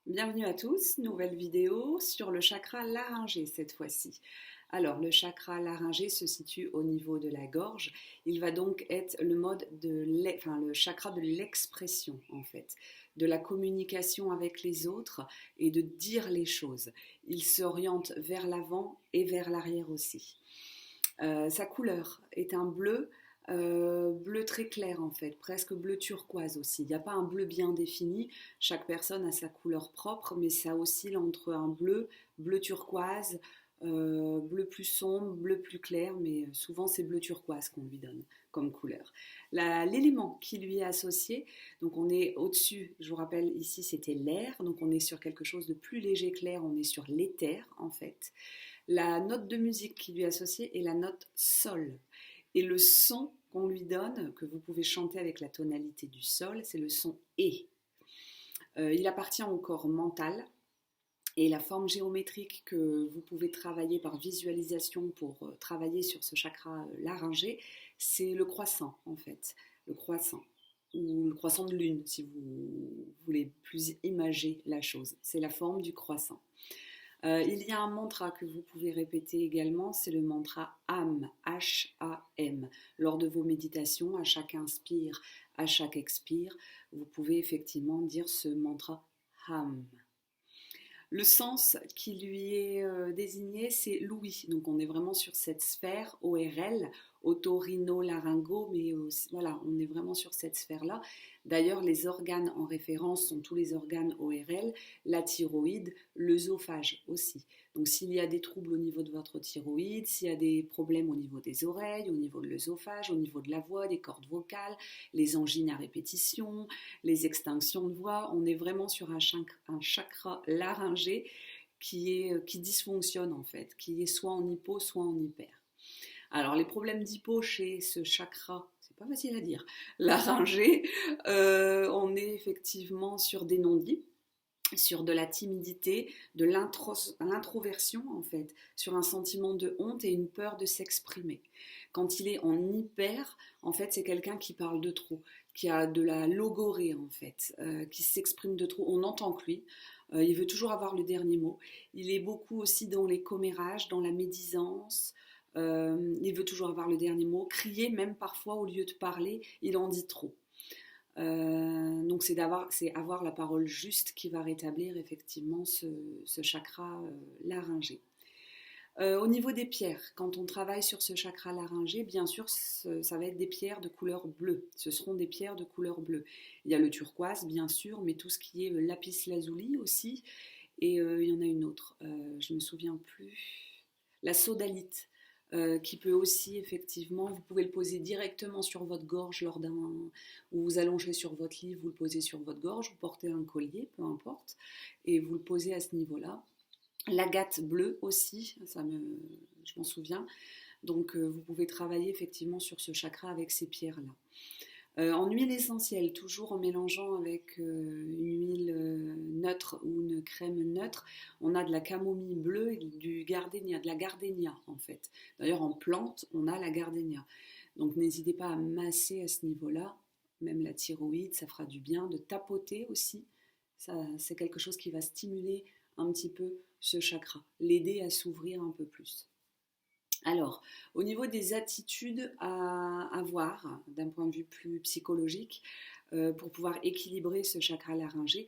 Bienvenue à tous, nouvelle vidéo sur le chakra laryngé cette fois-ci. Alors le chakra laryngé se situe au niveau de la gorge, il va donc être le chakra de l'expression en fait, de la communication avec les autres et de dire les choses. Il s'oriente vers l'avant et vers l'arrière aussi. Sa couleur est un bleu, bleu très clair en fait, presque bleu turquoise aussi. Il n'y a pas un bleu bien défini, chaque personne a sa couleur propre, mais ça oscille entre un bleu, bleu turquoise, bleu plus sombre, bleu plus clair, mais souvent c'est bleu turquoise qu'on lui donne comme couleur. L'élément qui lui est associé, donc on est au-dessus, je vous rappelle ici c'était l'air, donc on est sur quelque chose de plus léger clair, on est sur l'éther en fait. La note de musique qui lui est associée est la note sol. Et le son qu'on lui donne, que vous pouvez chanter avec la tonalité du sol, c'est le son et. Il appartient au corps mental. Et la forme géométrique que vous pouvez travailler par visualisation pour travailler sur ce chakra laryngé, c'est le croissant en fait. Le croissant. Ou le croissant de lune, si vous voulez plus imager la chose. C'est la forme du croissant. Il y a un mantra que vous pouvez répéter également, c'est le mantra AM, H-A-M. Lors de vos méditations, à chaque inspire, à chaque expire, vous pouvez effectivement dire ce mantra AM. Le sens qui lui est désigné, c'est l'ouïe. Donc on est vraiment sur cette sphère ORL, otorino-laryngo, mais aussi, voilà, on est vraiment sur cette sphère-là. D'ailleurs, les organes en référence sont tous les organes ORL, la thyroïde, l'œsophage aussi. Donc s'il y a des troubles au niveau de votre thyroïde, s'il y a des problèmes au niveau des oreilles, au niveau de l'œsophage, au niveau de la voix, des cordes vocales, les angines à répétition, les extinctions de voix, on est vraiment sur un chakra laryngé qui dysfonctionne en fait, qui est soit en hypo, soit en hyper. Alors les problèmes d'hypo chez ce chakra, c'est pas facile à dire, laryngé, on est effectivement sur des non-dits, sur de la timidité, de l'introversion en fait, sur un sentiment de honte et une peur de s'exprimer. Quand il est en hyper, en fait, c'est quelqu'un qui parle de trop, qui a de la logorée en fait, qui s'exprime de trop. On entend que lui, il veut toujours avoir le dernier mot. Il est beaucoup aussi dans les commérages, dans la médisance. Il veut toujours avoir le dernier mot. Crier, même parfois, au lieu de parler, il en dit trop. Donc c'est avoir la parole juste qui va rétablir effectivement ce chakra laryngé. Au niveau des pierres, quand on travaille sur ce chakra laryngé, bien sûr, ça va être des pierres de couleur bleue. Ce seront des pierres de couleur bleue. Il y a le turquoise, bien sûr, mais tout ce qui est lapis lazuli aussi. Et il y en a une autre, je ne me souviens plus. La sodalite, qui peut aussi effectivement, vous pouvez le poser directement sur votre gorge lors d'un, ou vous allongez sur votre lit, vous le posez sur votre gorge, vous portez un collier, peu importe, et vous le posez à ce niveau-là. L'agate bleue aussi, je m'en souviens. Donc vous pouvez travailler effectivement sur ce chakra avec ces pierres-là. En huile essentielle, toujours en mélangeant avec une huile neutre ou une crème neutre, on a de la camomille bleue et du gardénia, de la gardénia en fait. D'ailleurs en plante, on a la gardénia. Donc n'hésitez pas à masser à ce niveau-là, même la thyroïde, ça fera du bien, de tapoter aussi. Ça, c'est quelque chose qui va stimuler un petit peu ce chakra, l'aider à s'ouvrir un peu plus. Alors, au niveau des attitudes à avoir, d'un point de vue plus psychologique, pour pouvoir équilibrer ce chakra laryngé,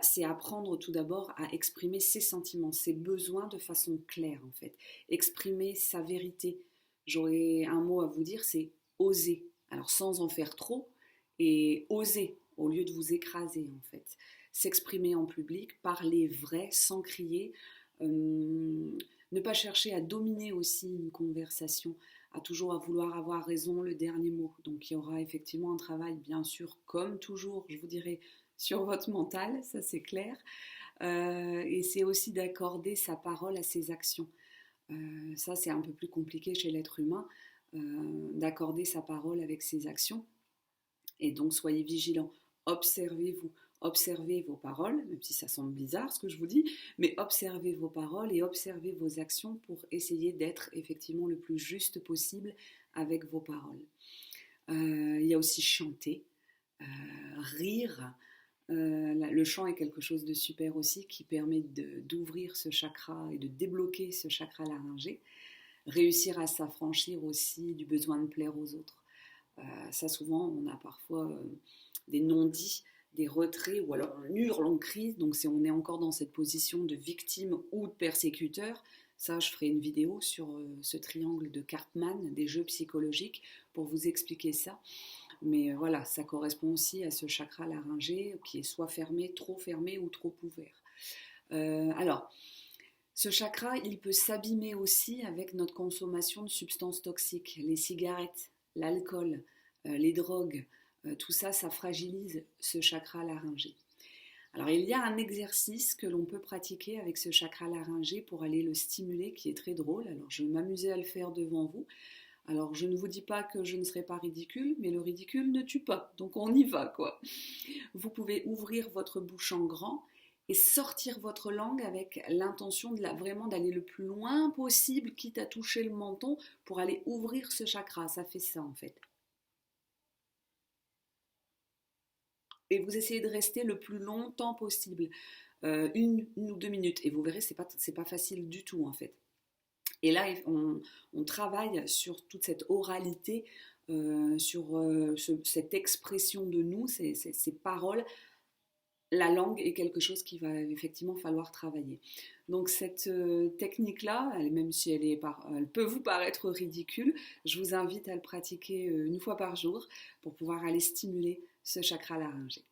c'est apprendre tout d'abord à exprimer ses sentiments, ses besoins de façon claire en fait. Exprimer sa vérité. J'aurais un mot à vous dire, c'est oser. Alors sans en faire trop, et oser au lieu de vous écraser en fait. S'exprimer en public, parler vrai sans crier. Ne pas chercher à dominer aussi une conversation, à toujours à vouloir avoir raison, le dernier mot. Donc il y aura effectivement un travail, bien sûr, comme toujours, je vous dirais, sur votre mental, ça c'est clair. Et c'est aussi d'accorder sa parole à ses actions. Ça c'est un peu plus compliqué chez l'être humain, d'accorder sa parole avec ses actions. Et donc, soyez vigilants. Observez-vous. Observez vos paroles, même si ça semble bizarre ce que je vous dis, mais observez vos paroles et observez vos actions pour essayer d'être effectivement le plus juste possible avec vos paroles. Il y a aussi chanter, rire, Le chant est quelque chose de super aussi qui permet d'ouvrir ce chakra et de débloquer ce chakra laryngé. Réussir à s'affranchir aussi du besoin de plaire aux autres. Ça, souvent, on a parfois des non-dits, des retraits, ou alors on hurle, on crie. Donc, si on est encore dans cette position de victime ou de persécuteur, ça, je ferai une vidéo sur ce triangle de Karpman, des jeux psychologiques, pour vous expliquer ça. Mais voilà, ça correspond aussi à ce chakra laryngé qui est soit fermé ou trop ouvert. Alors, ce chakra, il peut s'abîmer aussi avec notre consommation de substances toxiques, les cigarettes, l'alcool, les drogues. Tout ça, ça fragilise ce chakra laryngé. Alors, il y a un exercice que l'on peut pratiquer avec ce chakra laryngé pour aller le stimuler, qui est très drôle. Alors, je vais m'amuser à le faire devant vous. Alors, je ne vous dis pas que je ne serai pas ridicule, mais le ridicule ne tue pas. Donc, on y va, quoi. Vous pouvez ouvrir votre bouche en grand et sortir votre langue avec l'intention vraiment d'aller le plus loin possible, quitte à toucher le menton, pour aller ouvrir ce chakra. Ça fait ça, en fait. Et vous essayez de rester le plus longtemps possible, une ou 2 minutes. Et vous verrez, c'est pas facile du tout, en fait. Et là, on travaille sur toute cette oralité, sur cette expression de nous, ces paroles. La langue est quelque chose qui va effectivement falloir travailler. Donc cette technique-là, même si elle peut vous paraître ridicule, je vous invite à le pratiquer une fois par jour pour pouvoir aller stimuler ce chakra laryngé.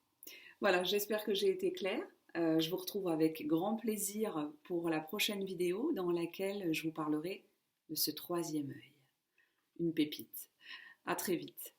Voilà, j'espère que j'ai été claire. Je vous retrouve avec grand plaisir pour la prochaine vidéo dans laquelle je vous parlerai de ce troisième œil, une pépite. À très vite.